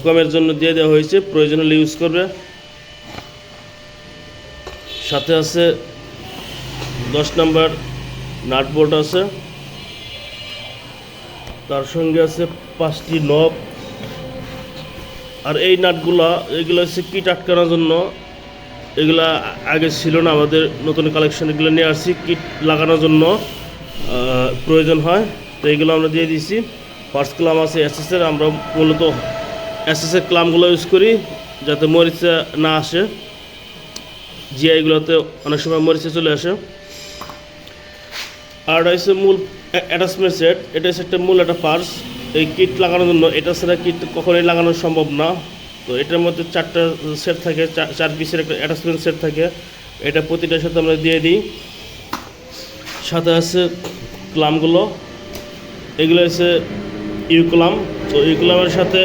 কমের জন্য দিয়ে দেওয়া হয়েছে, প্রয়োজন হলে ইউজ করবে। সাথে আছে 10 নাম্বার নাট বোল্ট আছে, তার সঙ্গে আছে 5টি নব। আর এই নাটগুলা এগুলো হচ্ছে কিট আটকানোর জন্য, এগুলা আগে ছিল না, আমাদের নতুন কালেকশন এগুলো নিয়ে আসছি, কিট লাগানোর জন্য প্রয়োজন হয়, তো এইগুলো আমরা দিয়ে দিয়েছি। ফার্স্ট ক্লাম আছে এসএসের, আমরা মূলত এসএসের ক্লামগুলো ইউজ করি যাতে মরিচা না আসে, জিআইগুলোতে অনেক সময় মরিচা চলে আসে। আর এটা হচ্ছে মূল অ্যাটাচমেন্ট সেট, এটা হচ্ছে একটা মূল একটা পার্স এই কিট লাগানোর জন্য, এটা ছাড়া কিট কখনোই লাগানো সম্ভব না। তো এটার মধ্যে 4টা সেট থাকে, 4 পিসের একটা অ্যাটাচমেন্ট সেট থাকে, এটা প্রতিটার সাথে আমরা দিয়ে দিই। সাথে আছে ক্লামগুলো, এগুলো হচ্ছে ইউক্লাম, তো ইউক্লামের সাথে